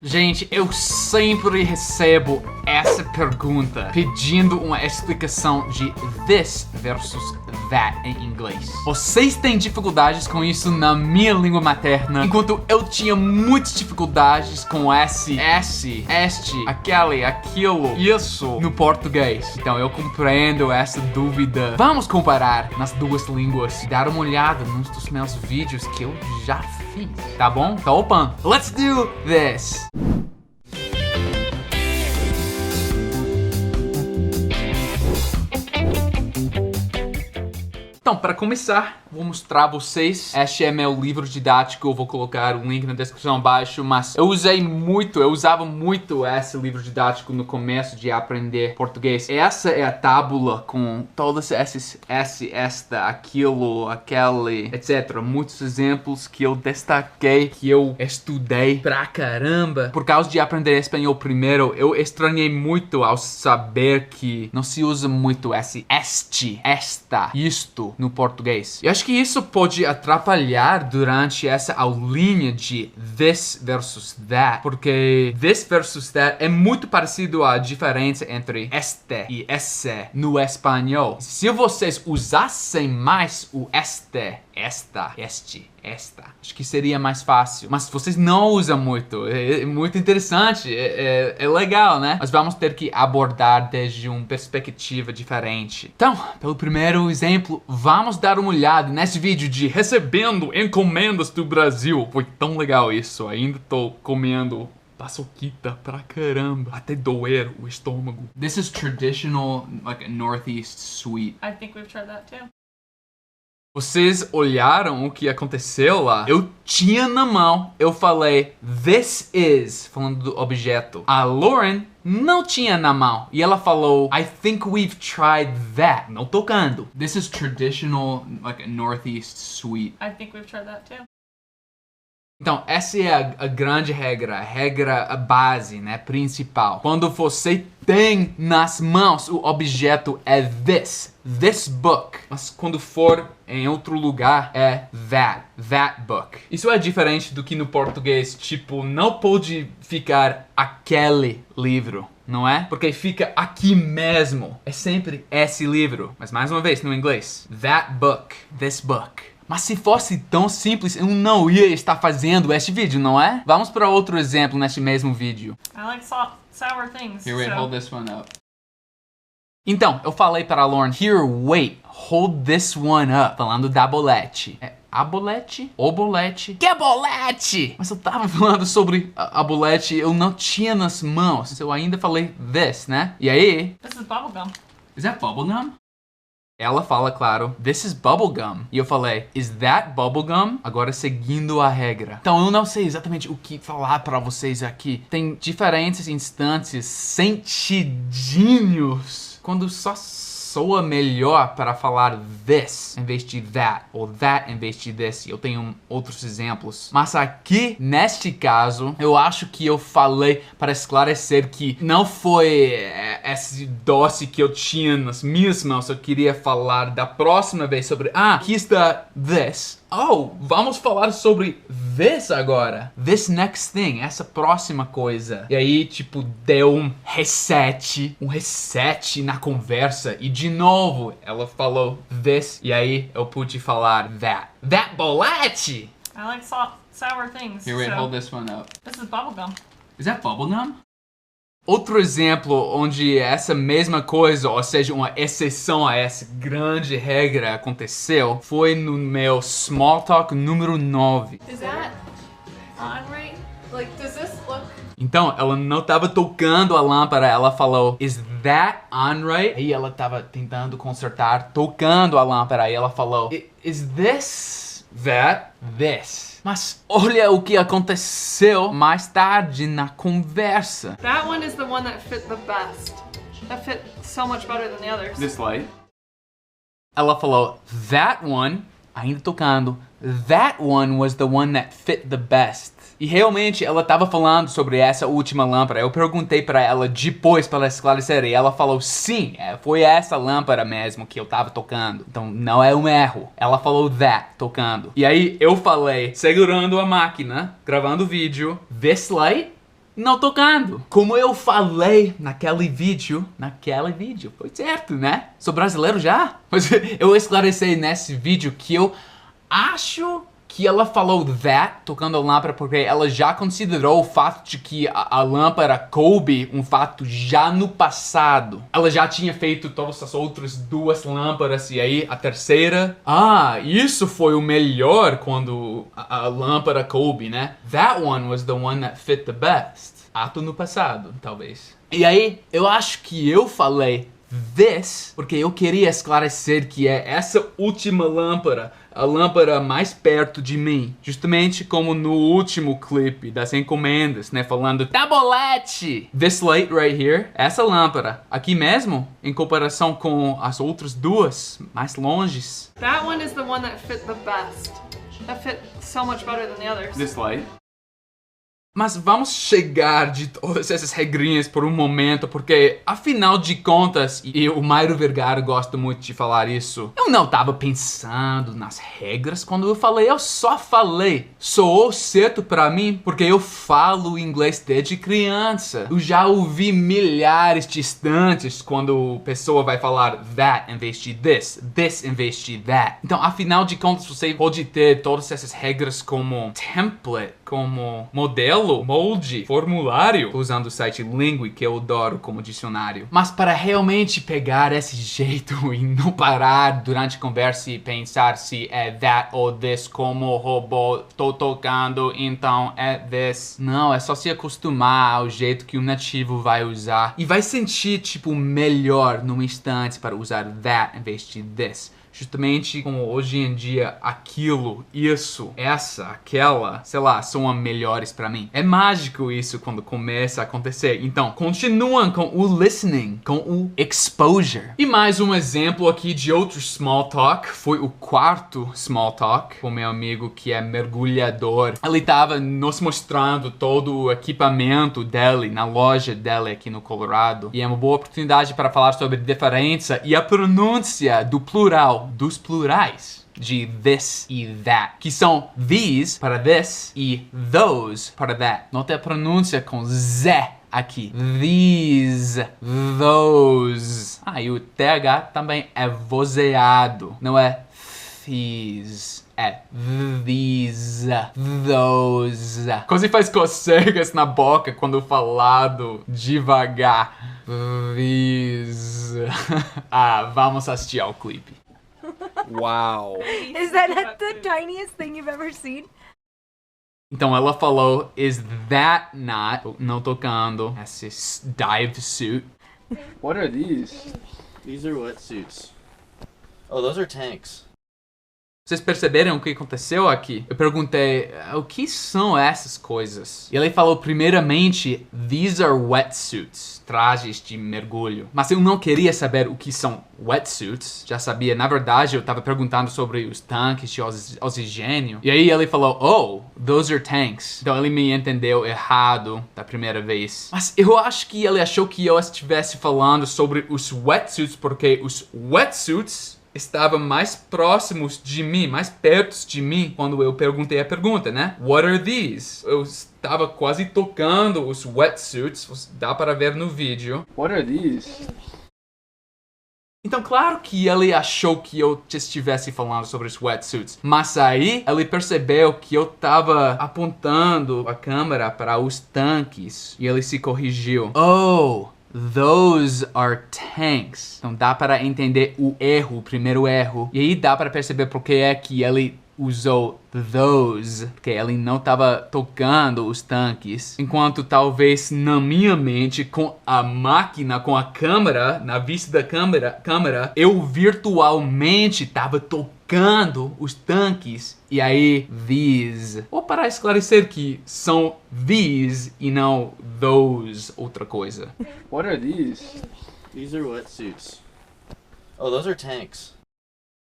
Gente, eu sempre recebo essa pergunta pedindo uma explicação de this versus that em inglês. Vocês têm dificuldades com isso na minha língua materna, enquanto eu tinha muitas dificuldades com esse, este, aquele, aquilo, isso no português. Então eu compreendo essa dúvida. Vamos comparar nas duas línguas e dar uma olhada nos dos meus vídeos que eu já fiz, tá bom? Tá open. Let's do this! Então, para começar, vou mostrar a vocês. Este é meu livro didático, eu vou colocar o link na descrição abaixo, mas eu usava muito esse livro didático no começo de aprender português. Essa é a tábula com todos esses esta, aquilo, aquele, etc. Muitos exemplos que eu destaquei, que eu estudei pra caramba. Por causa de aprender espanhol primeiro, eu estranhei muito ao saber que não se usa muito esse este, esta, isto no português. Eu acho que isso pode atrapalhar durante essa aulinha de this versus that, porque this versus that é muito parecido à diferença entre este e esse no espanhol. Se vocês usassem mais o este, esta, este, esta, acho que seria mais fácil. Mas vocês não usam muito. É muito interessante. É legal, né? Mas vamos ter que abordar desde uma perspectiva diferente. Então, pelo primeiro exemplo, vamos dar uma olhada nesse vídeo de recebendo encomendas do Brasil. Foi tão legal isso. Ainda tô comendo paçoquita pra caramba, até doer o estômago. This is traditional, like a Northeast sweet. I think we've tried that too. Vocês olharam o que aconteceu lá? Eu tinha na mão, eu falei this is, falando do objeto. A Lauren não tinha na mão e ela falou I think we've tried that, não tocando. This is traditional, like a Northeast sweet. I think we've tried that too. Então, essa é a grande regra, a regra, a base, né, principal. Quando você tem nas mãos o objeto é this book. Mas quando for em outro lugar é that book. Isso é diferente do que no português, tipo, não pode ficar aquele livro, não é? Porque fica aqui mesmo. É sempre esse livro. Mas mais uma vez, no inglês, that book, this book. Mas se fosse tão simples, eu não ia estar fazendo este vídeo, não é? Vamos para outro exemplo neste mesmo vídeo. I like sour things. Here, wait, hold this one up. Então, eu falei para a Lauren, here, wait, hold this one up. Falando da bolete. É a bolete? O bolete? Que bolete? Mas eu tava falando sobre a bolete, eu não tinha nas mãos. Eu ainda falei this, né? E aí? This is bubblegum. Is that bubblegum? Ela fala, claro, this is bubblegum. E eu falei, is that bubblegum? Agora seguindo a regra. Então eu não sei exatamente o que falar pra vocês aqui. Tem diferentes instantes, sentidinhos, quando só soa melhor para falar this em vez de that, ou that em vez de this. Eu tenho outros exemplos. Mas aqui, neste caso, eu acho que eu falei para esclarecer que não foi esse doce que eu tinha nas minhas mãos. Eu queria falar da próxima vez sobre, aqui está this. Oh, vamos falar sobre this agora. This next thing, essa próxima coisa. E aí, tipo, deu um reset na conversa. E de novo, ela falou this. E aí, eu pude falar that. That bolete! I like sour things. Here, wait, hold this one up. This is bubblegum. Is that bubblegum? Outro exemplo onde essa mesma coisa, ou seja, uma exceção a essa grande regra aconteceu, foi no meu Small Talk número 9. Is that on right? Like, does this look... Então, ela não estava tocando a lâmpada, ela falou, is that on right? Aí ela estava tentando consertar, tocando a lâmpada, aí ela falou, is this that? This. Mas olha o que aconteceu mais tarde na conversa. That one is the one that fit the best. That fit so much better than the others. This light. Ela falou, that one, ainda tocando, that one was the one that fit the best. E realmente ela estava falando sobre essa última lâmpada. Eu perguntei para ela depois para esclarecer e ela falou sim, foi essa lâmpada mesmo que eu estava tocando. Então não é um erro. Ela falou that, tocando. E aí eu falei, segurando a máquina, gravando o vídeo, this light não tocando. Como eu falei naquele vídeo, foi certo, né? Sou brasileiro já? Mas eu esclareci nesse vídeo que eu acho que ela falou that, tocando a lâmpada, porque ela já considerou o fato de que a lâmpada coube um fato já no passado. Ela já tinha feito todas as outras duas lâmpadas e aí a terceira... isso foi o melhor quando a lâmpada coube, né? That one was the one that fit the best. Ato no passado, talvez. E aí, eu acho que eu falei this, porque eu queria esclarecer que é essa última lâmpada, a lâmpada mais perto de mim. Justamente como no último clipe das encomendas, né? Falando tabolete! This light right here, essa lâmpada. Aqui mesmo, em comparação com as outras duas, mais longes. That one is the one that fit the best. That fit so much better than the others. This light. Mas vamos chegar de todas essas regrinhas por um momento, porque afinal de contas, e o Mairo Vergara gosta muito de falar isso, eu não tava pensando nas regras quando eu falei, eu só falei. Soou certo pra mim porque eu falo inglês desde criança. Eu já ouvi milhares de instantes quando a pessoa vai falar that em vez de this em vez de that. Então, afinal de contas, você pode ter todas essas regras como template, como modelo, molde, formulário, usando o site Lingui, que eu adoro como dicionário. Mas para realmente pegar esse jeito e não parar durante a conversa e pensar se é that ou this como robô, tô tocando, então é this. Não, é só se acostumar ao jeito que o nativo vai usar e vai sentir, tipo, melhor num instante para usar that em vez de this. Justamente como hoje em dia aquilo, isso, essa, aquela, sei lá, são as melhores pra mim. É mágico isso quando começa a acontecer. Então, continuam com o listening, com o exposure. E mais um exemplo aqui de outro small talk, foi o quarto small talk com meu amigo que é mergulhador. Ele tava nos mostrando todo o equipamento dele na loja dele aqui no Colorado. E é uma boa oportunidade para falar sobre a diferença e a pronúncia do plural, dos plurais de this e that, que são these para this e those para that. Nota a pronúncia com Z aqui. These, those. E o TH também é vozeado, não é these. É these, those. Quase faz cocegas na boca quando falado devagar. These. Vamos assistir ao clipe. Wow. Is that the tiniest thing you've ever seen? Então ela falou, is that not, não tocando, esse dive suit. What are these? These are wetsuits. Oh, those are tanks. Vocês perceberam o que aconteceu aqui? Eu perguntei, o que são essas coisas? E ele falou, primeiramente, these are wetsuits, trajes de mergulho. Mas eu não queria saber o que são wetsuits, já sabia. Na verdade, eu tava perguntando sobre os tanques de oxigênio. E aí ele falou, oh, those are tanks. Então ele me entendeu errado da primeira vez. Mas eu acho que ele achou que eu estivesse falando sobre os wetsuits, porque os wetsuits estavam mais próximos de mim, mais perto de mim, quando eu perguntei a pergunta, né? What are these? Eu estava quase tocando os wetsuits, dá para ver no vídeo. What are these? Então, claro que ele achou que eu estivesse falando sobre os wetsuits, mas aí ele percebeu que eu estava apontando a câmera para os tanques e ele se corrigiu. Oh! Those are tanks. Então dá para entender o erro, o primeiro erro. E aí dá para perceber porque é que ele usou those, porque ele não estava tocando os tanques. Enquanto talvez na minha mente, com a máquina, com a câmera, na vista da câmera, eu virtualmente estava tocando os tanques. E aí, these. Ou para esclarecer que são these e não those, outra coisa. What are these? These are wetsuits. Oh, those are tanks.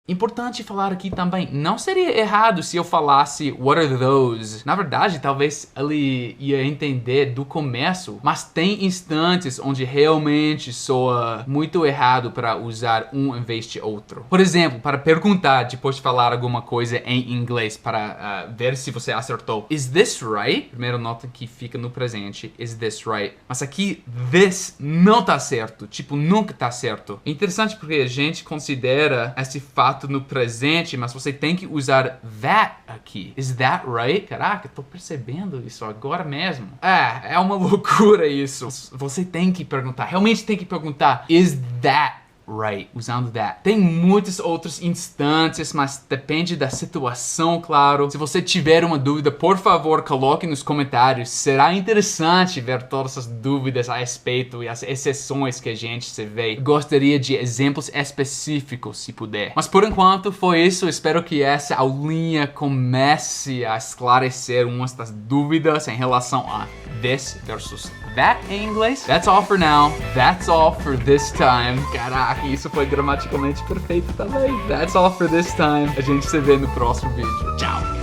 Importante falar aqui também, não seria errado se eu falasse what are those? Na verdade, talvez ele ia entender do começo, mas tem instantes onde realmente soa muito errado para usar um em vez de outro. Por exemplo, para perguntar depois de falar alguma coisa em inglês para ver se você acertou. Is this right? Primeiro nota que fica no presente. Is this right? Mas aqui, this não tá certo. Tipo, nunca tá certo. É interessante porque a gente considera esse fato no presente, mas você tem que usar that aqui. Is that right? Caraca, tô percebendo isso agora mesmo. É uma loucura isso. Você tem que perguntar, realmente tem que perguntar, is that right, usando that. Tem muitos outros instantes, mas depende da situação, claro. Se você tiver uma dúvida, por favor, coloque nos comentários. Será interessante ver todas as dúvidas a respeito e as exceções que a gente se vê. Gostaria de exemplos específicos, se puder. Mas por enquanto foi isso. Espero que essa aulinha comece a esclarecer umas das dúvidas em relação a this versus that em inglês. That's all for now. That's all for this time. Caraca, isso foi gramaticalmente perfeito também. That's all for this time. A gente se vê no próximo vídeo. Tchau!